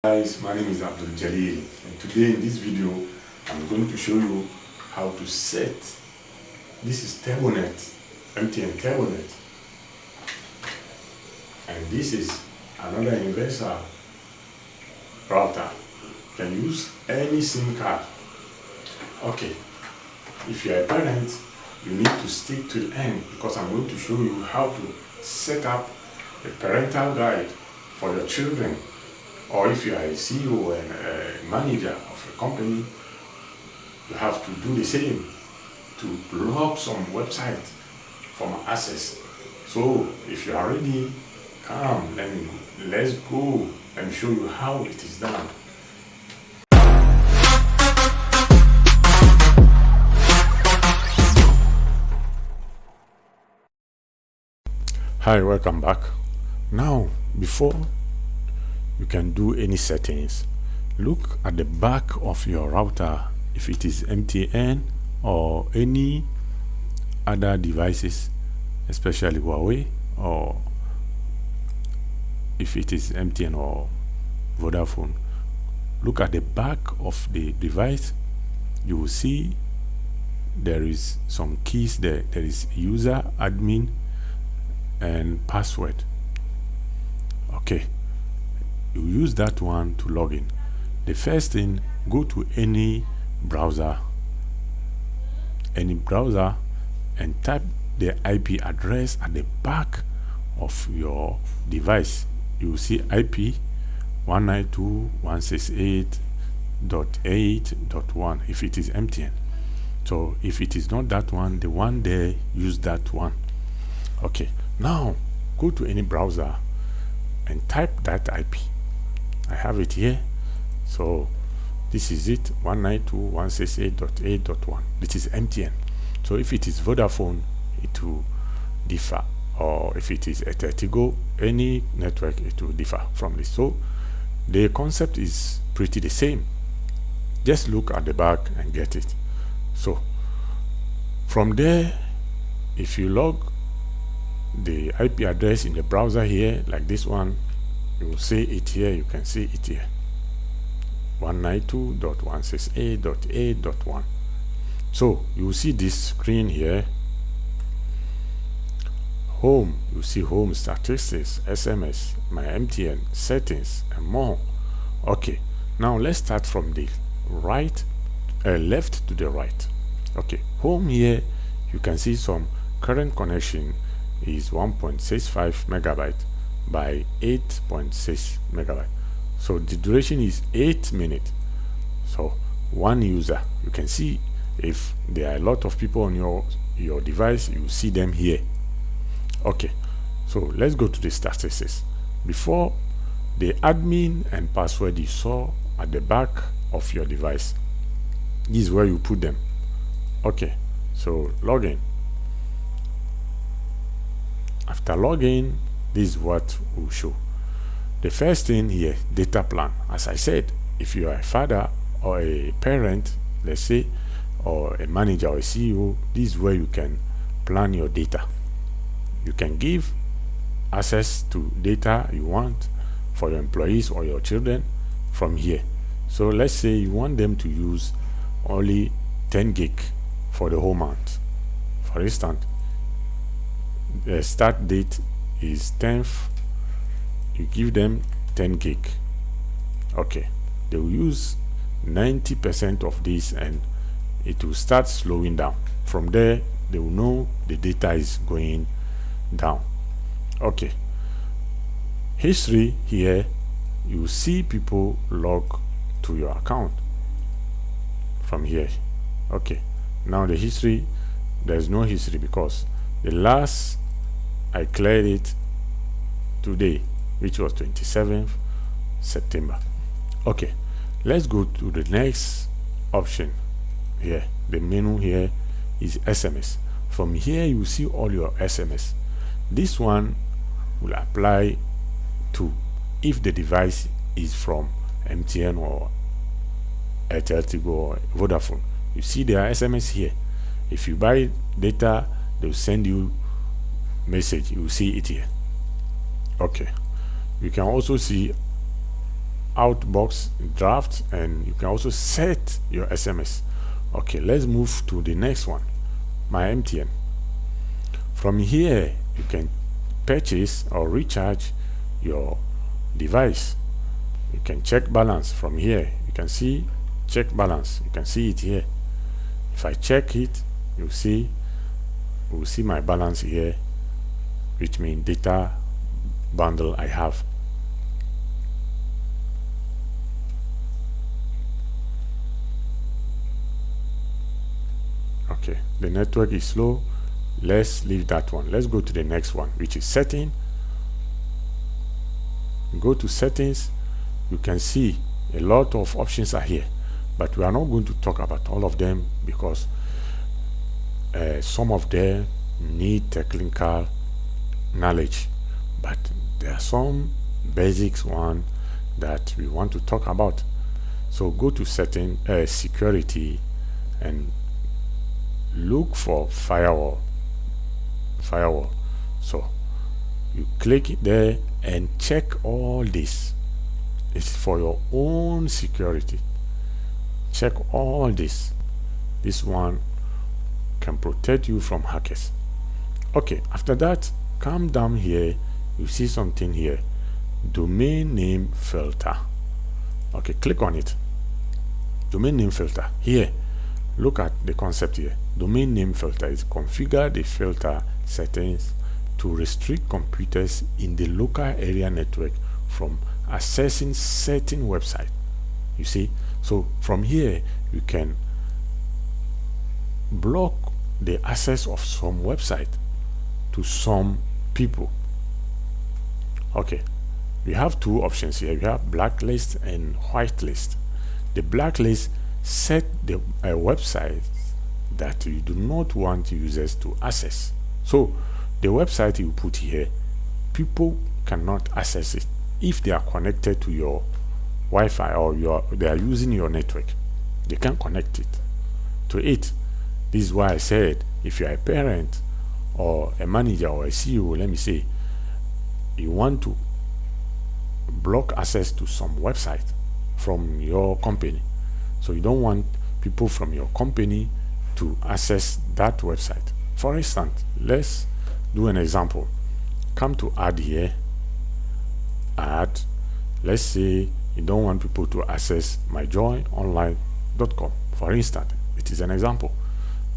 Guys, my name is Abdul Jalil, and today in this video I'm going to show you how to set this is Turbonet, MTN Turbonet, and this is another universal router. You can use any SIM card. Okay, if you are a parent, you need to stick to the end because I'm going to show you how to set up a parental guide for your children. Or if you are a CEO and a manager of a company, you have to do the same to block some website from access. So if you are ready, come, let's go and show you how it is done. Hi, welcome back. Now, before you can do any settings, look at the back of your router. If it is MTN or any other devices, especially Huawei, or if it is MTN or Vodafone, look at the back of the device. You will see there is some keys there. There is user, admin, and password. Okay, you use that one to log in. The first thing, go to any browser and type the IP address at the back of your device. You will see IP 192.168.8.1 if it is MTN. So if it is not that one, the one there, use that one. Okay, now go to any browser and type that IP. I have it here. So this is it, 192.168.8.1. This is MTN. So if it is Vodafone, it will differ, or if it is Tigo, any network, it will differ from this. So the concept is pretty the same. Just look at the back and get it. So from there, if you log the IP address in the browser here, like this one, you will see it here. You can see it here, 192.168.8.1. so you will see this screen here. Home, you see home, statistics, SMS, my MTN, settings, and more. Okay, now let's start from the left to the right. Okay, home here, you can see some current connection is 1.65 megabyte by 8.6 megabyte. So the duration is 8 minutes. So one user, you can see if there are a lot of people on your device, you see them here. Okay, so let's go to the statistics. Before, the admin and password you saw at the back of your device, this is where you put them. Okay, so login. After login, this is what will show. The first thing here, data plan. As I said, if you are a father or a parent, let's say, or a manager or a CEO, this is where you can plan your data. You can give access to data you want for your employees or your children from here. So let's say you want them to use only 10 gig for the whole month. For instance, the start date is 10th. You give them 10 gig. Okay, they will use 90% of this and it will start slowing down. From there, they will know the data is going down. Okay, history here, you see people log to your account from here. Okay, now the history, there's no history because the last I cleared it today, which was 27th September. Okay, let's go to the next option here. The menu here is SMS. From here you see all your SMS. This one will apply to if the device is from MTN or Tigo or Vodafone. You see there are SMS here. If you buy data, they'll send you message. You will see it here. Okay, you can also see outbox draft, and you can also set your SMS. Okay, let's move to the next one, my MTN. From here you can purchase or recharge your device. You can check balance from here. You can see check balance. You can see it here. If I check it, we'll see my balance here, which means data bundle I have. Okay, the network is slow. Let's leave that one. Let's go to the next one, which is setting. Go to settings. You can see a lot of options are here, but we are not going to talk about all of them because some of them need technical knowledge, but there are some basics one that we want to talk about. So go to setting, security, and look for firewall. So you click it there and check all this. It's for your own security. Check all this. This one can protect you from hackers. Okay, after that, come down here. You see something here, domain name filter. Okay, click on it. Domain name filter. Here, look at the concept here. Domain name filter is configure the filter settings to restrict computers in the local area network from accessing certain website. You see, so from here you can block the access of some website to some people. Okay, we have two options here. We have blacklist and whitelist. The blacklist set the website that you do not want users to access. So the website you put here, people cannot access it if they are connected to your Wi-Fi or they are using your network. They can't connect it to it. This is why I said if you are a parent or a manager or a CEO, let me say, you want to block access to some website from your company. So you don't want people from your company to access that website. For instance, let's do an example. Come to add here, add. Let's say you don't want people to access myjoyonline.com. For instance, it is an example.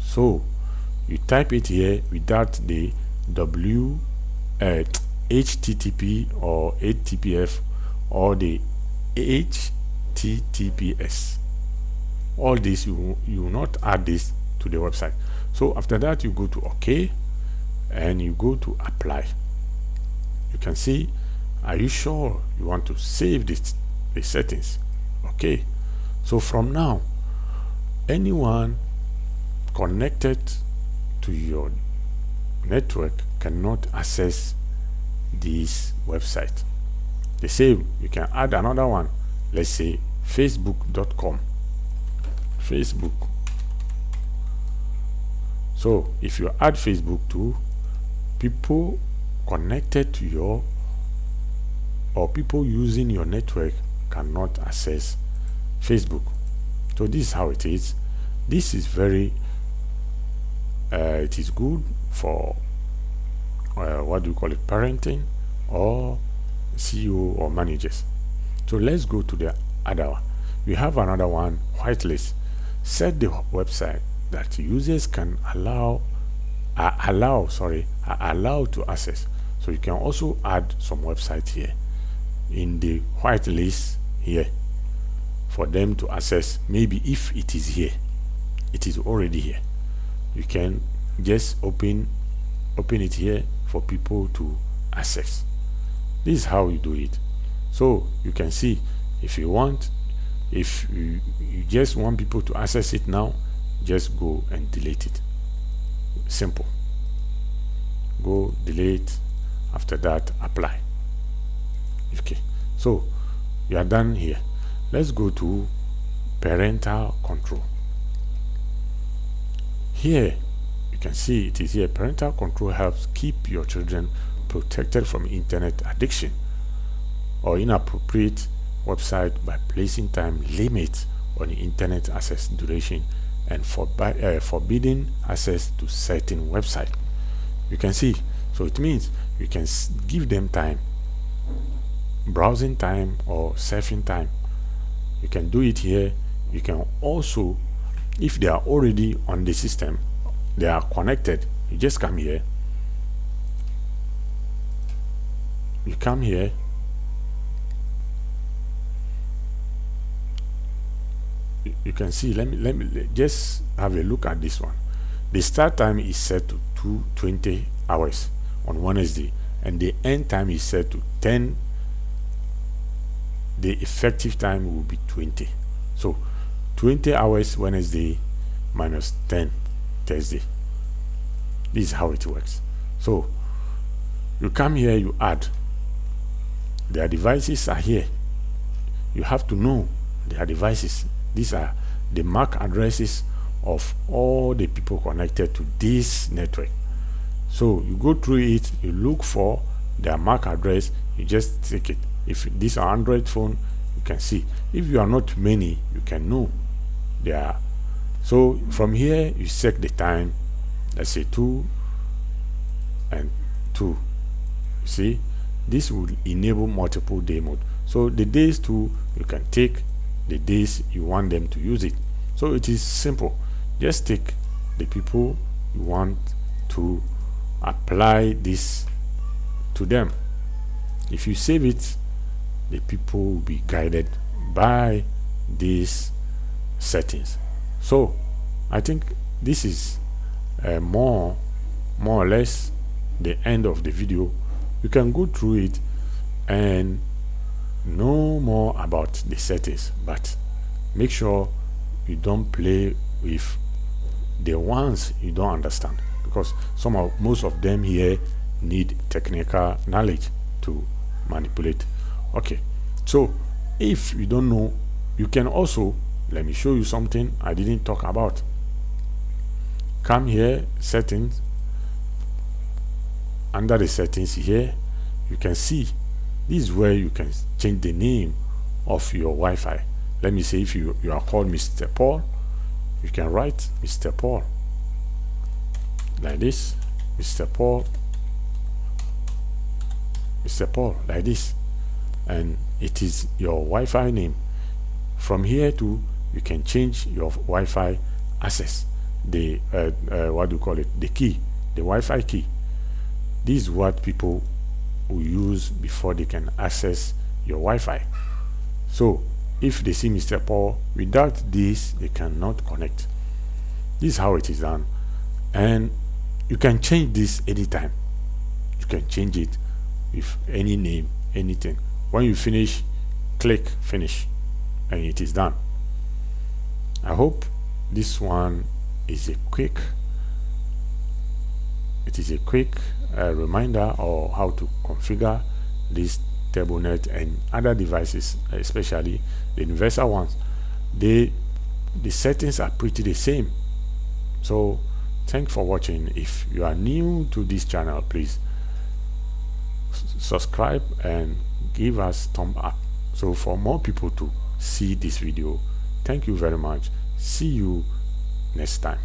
So you type it here without the HTTP or HTTPF or the HTTPS. All this you will not add this to the website. So after that you go to OK and you go to apply. You can see, are you sure you want to save the settings? Okay, so from now anyone connected to your network cannot access this website. The same, you can add another one. Let's say facebook.com. Facebook. So if you add Facebook to people connected to your or people using your network cannot access Facebook. So this is how it is. This is very it is good for what do you call it, parenting or CEO or managers. So let's go to the other one. We have another one, whitelist. Set the website that users can are allowed to access. So you can also add some website here in the whitelist here for them to access. Maybe if it is here, it is already here, you can just open it here for people to access. This is how you do it. So you can see, if you want, if you just want people to access it now, just go and delete it. Simple. Go delete. After that, apply. Okay, so you are done here. Let's go to parental control. Here you can see it is here. Parental control helps keep your children protected from internet addiction or inappropriate website by placing time limits on the internet access duration and forbidding access to certain websites. You can see, so it means you can give them time, browsing time or surfing time. You can do it here. You can also, if they are already on the system, they are connected, you just come here, you come here, you can see, let me just have a look at this one. The start time is set to 2:20 hours on Wednesday, and the end time is set to 10. The effective time will be 20. So 20 hours Wednesday minus 10 Thursday. This is how it works. So you come here, you add. Their devices are here. You have to know their devices. These are the MAC addresses of all the people connected to this network. So you go through it, you look for their MAC address, you just take it. If these are Android phone, you can see. If you are not many, you can know they are. So from here you set the time, let's say 2 and 2. You see, this will enable multiple day mode. So the days too, you can take the days you want them to use it. So it is simple. Just take the people you want to apply this to them. If you save it, the people will be guided by these settings. So I think this is more or less the end of the video. You can go through it and know more about the settings, but make sure you don't play with the ones you don't understand, because most of them here need technical knowledge to manipulate. Okay, so if you don't know, you can also, let me show you something I didn't talk about. Come here, settings. Under the settings here, you can see this is where you can change the name of your Wi-Fi. Let me say, if you are called Mr. Paul, you can write Mr. Paul like this, Mr. Paul like this, and it is your Wi-Fi name. From here to, you can change your Wi-Fi access, the what do you call it, the key, the Wi-Fi key. This is what people will use before they can access your Wi-Fi. So if they see Mr. Paul, without this they cannot connect. This is how it is done, and you can change this anytime. You can change it with any name, anything. When you finish, click finish and it is done. I hope this one is a quick reminder of how to configure this Turbonet and other devices, especially the universal ones. The settings are pretty the same. So thanks for watching. If you are new to this channel, please subscribe and give us thumb up, so for more people to see this video. Thank you very much. See you next time.